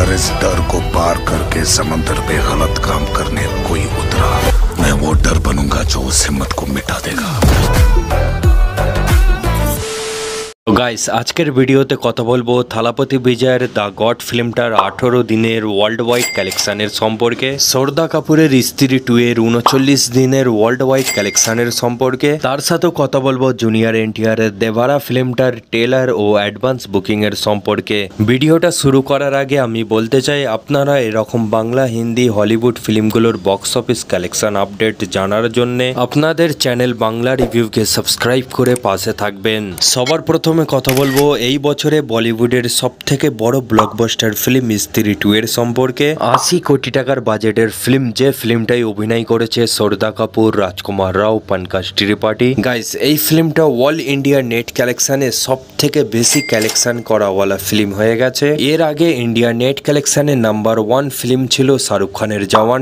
अगर इस डर को पार करके समंदर पे गलत काम करने कोई उतरा, मैं वो डर बनूंगा जो उस हिम्मत को मिटा देगा। গাইস আজকের ভিডিওতে কথা বলবো থালাপতি বিজয়ের দ্য গড ফিল্মটার 18 দিনের ওয়ার্ল্ড ওয়াইড কালেকশনের সম্পর্কে, শ্রদ্ধা কাপুরের স্ত্রী 2 এর 39 দিনের ওয়ার্ল্ড ওয়াইড কালেকশনের সম্পর্কে। তার সাথেও কথা বলবো জুনিয়র এনটিআর এর দেবারা ফিল্মটার ট্রেলার ও অ্যাডভান্স বুকিং এর সম্পর্কে। ভিডিওটা শুরু করার আগে আমি বলতে চাই, আপনারা এরকম বাংলা, হিন্দি, হলিউড ফিল্মগুলোর বক্স অফিস কালেকশন আপডেট জানার জন্য আপনাদের চ্যানেল বাংলা রিভিউকে সাবস্ক্রাইব করে পাশে থাকবেন। সবার প্রথমে কথা বলবো এই বছরে বলিউডের সবথেকে বড় ব্লকবাস্টার ফিল্ম স্ত্রী 2 এর সম্পর্কে। 80 কোটি টাকার বাজেটের ফিল্ম, যে ফিল্মটাই অভিনয় করেছে শ্রদ্ধা কাপুর, রাজকুমার রাও, পঙ্কজ ত্রিপাঠী। গাইস এই ফিল্মটা অল ইন্ডিয়া নেট কালেকশনে সবথেকে বেশি কালেকশন করাওয়ালা ফিল্ম হয়ে গেছে। এর আগে ইন্ডিয়া নেট কালেকশনে নাম্বার 1 ফিল্ম ছিল শাহরুখ খানের জওয়ান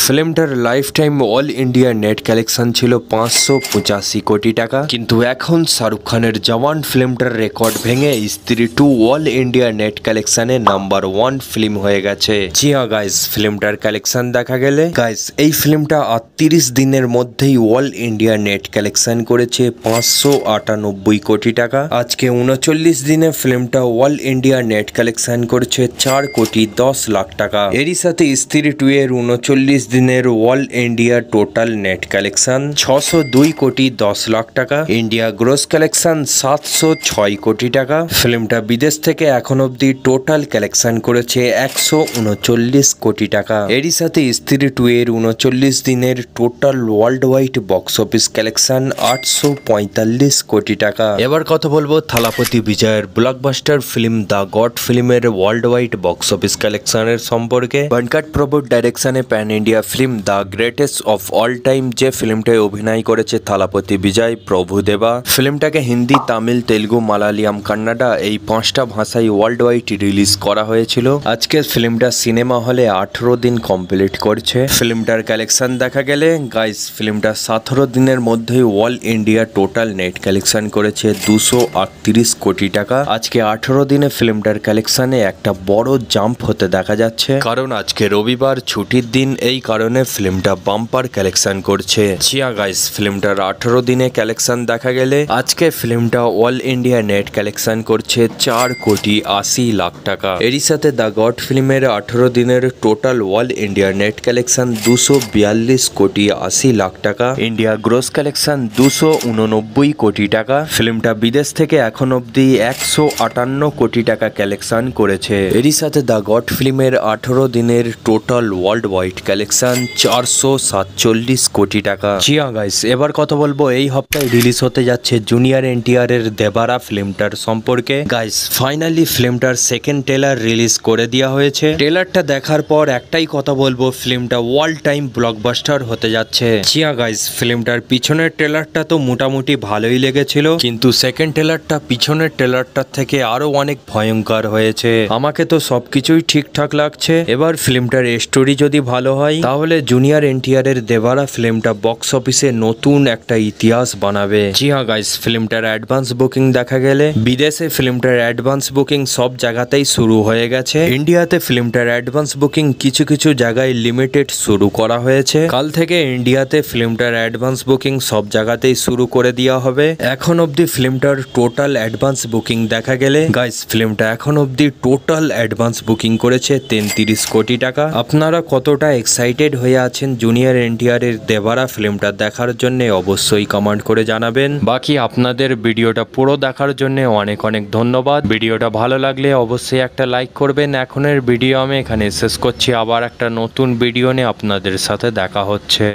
ফিল্মটার lifetime all India net collection ছিল 585 কোটি টাকা। কিন্তু এখন শাহরুখ খানের জওয়ান ফিল্মটার রেকর্ড ভেঙে স্ত্রী 2 অল ইন্ডিয়া নেট কালেকশনে নাম্বার 1 ফিল্ম হয়ে গেছে। জি হ্যাঁ গাইস, ফিল্মটার কালেকশন দেখা গেলে গাইস এই ফিল্মটা 38 দিনের মধ্যেই অল ইন্ডিয়া নেট কালেকশন করেছে 598 কোটি টাকা। আজকে 39 দিনে ফিল্মটা অল ইন্ডিয়া নেট কালেকশন করেছে 4 কোটি 10 লাখ টাকা। এরই সাথে স্ত্রী 2 এর 39 দিনের all India total net collection 602 কোটি 10 লাখ টাকা। ইন্ডিয়া গ্রোস কালেকশন 706 কোটি টাকা। ফিল্মটা বিদেশ থেকে এখন অব্দি টোটাল কালেকশন করেছে 139 কোটি টাকা। এরই সাথে স্ত্রী 2 এর 39 দিনের total world wide box office collection 845 কোটি টাকা। এবার কথা বলবো থালাপতি বিজয়ের ব্লকবাস্টার ফিল্ম দ্য গড ফিল্মের ওয়ার্ল্ড ওয়াইড বক্স অফিস কালেকশনের সম্পর্কে। ভেঙ্কট প্রভুর ডাইরেকশনে pan India film the greatest of all time, যে ফিল্মটায় অভিনয় করেছে থালাপতি বিজয়, প্রভুদেবা। ফিল্মটাকে হিন্দি, তামিল, তেলুগু, মালায়ালাম, কান্নাডা এই 5টা ভাষায় ওয়ার্ল্ড ওয়াইড রিলিজ করা হয়েছিল। আজকে ফিল্মটা সিনেমা হলে 18 দিন কমপ্লিট করছে। ফিল্মটার কালেকশন দেখা গেলে গাইস ফিল্মটা 17 দিনের মধ্যেই all India total net collection করেছে 238 কোটি টাকা। আজকে 18 দিনে ফিল্মটার কালেকশনে একটা বড় জাম্প হতে দেখা যাচ্ছে, কারণ আজকে রবিবার ছুটির দিন, এই কারণে ফিল্মটা বাম্পার কালেকশন করছে। জিয়া গাইস, ফিল্মটার 18 দিনে কালেকশন দেখা গেলে আজকে ফিল্মটা অল ইন্ডিয়া নেট কালেকশন করছে 4 কোটি 80 লাখ টাকা। এরই সাথে দ্য গড ফিল্মের 18 দিনের total all India net collection 242 কোটি 80 লাখ টাকা। ইন্ডিয়া গ্রোস কালেকশন 289 কোটি টাকা। ফিল্মটা বিদেশ থেকে এখন অব্দি 158 কোটি টাকা কালেকশন করেছে। এরই সাথে দ্য গড ফিল্মের 18 দিনের টোটাল ওয়ার্ল্ড ওয়াইড কালেকশন 447 কোটি টাকা। জিয়া গাইস, এবার কথা বলবো এই হপ্তায় রিলিজ হতে যাচ্ছে জুনিয়র এনটিআর এর দেবারা ফিল্মটার সম্পর্কে। গাইস ফাইনালি ফিল্মটার সেকেন্ড ট্রেলার রিলিজ করে দেওয়া হয়েছে। ট্রেলারটা দেখার পর একটাই কথা বলবো, ফিল্মটা ওয়ার্ল্ড টাইম ব্লকবাস্টার হতে যাচ্ছে। জিয়া গাইস, ফিল্মটার পিছনের ট্রেলারটা তো মোটামুটি ভালোই লেগেছিল, কিন্তু সেকেন্ড ট্রেলারটা পিছনের ট্রেলারটার থেকে আরো অনেক ভয়ঙ্কর হয়েছে। আমাকে তো সবকিছুই ঠিকঠাক লাগছে। এবার ফিল্মটার স্টোরি যদি ভালো হয় তাহলে জুনিয়র এনটিআর এর দেবারা ফিল্মটা বক্স অফিসে নতুন একটা ইতিহাস বানাবে। জি হ্যাঁ গাইস, ফিল্মটার অ্যাডভান্স বুকিং দেখা গেলে বিদেশে ফিল্মটার অ্যাডভান্স বুকিং সব জায়গাতেই শুরু হয়ে গেছে। ইন্ডিয়াতে ফিল্মটার অ্যাডভান্স বুকিং কিছু কিছু জায়গায় লিমিটেড শুরু করা হয়েছে। কাল থেকে ইন্ডিয়াতে ফিল্মটার অ্যাডভান্স বুকিং সব জায়গাতেই শুরু করে দেওয়া হবে। এখন অব্দি ফিল্মটার টোটাল অ্যাডভান্স বুকিং দেখা গেলে গাইস ফিল্মটা এখন অব্দি টোটাল অ্যাডভান্স বুকিং করেছে 33 কোটি টাকা। আপনারা কতটা এক্সাইটেড হয়ে আছেন জুনিয়র এনটিআর এর দেবারা ফিল্মটা দেখার জন্য অবশ্যই কমেন্ট করে জানাবেন। বাকি আপনাদের ভিডিওটা পুরো দেখার জন্য অনেক অনেক ধন্যবাদ। ভিডিওটা ভালো লাগলে অবশ্যই একটা লাইক করবেন। এখনের ভিডিও আমি এখানে শেষ করছি, আবার একটা নতুন ভিডিও নিয়ে আপনাদের সাথে দেখা হচ্ছে।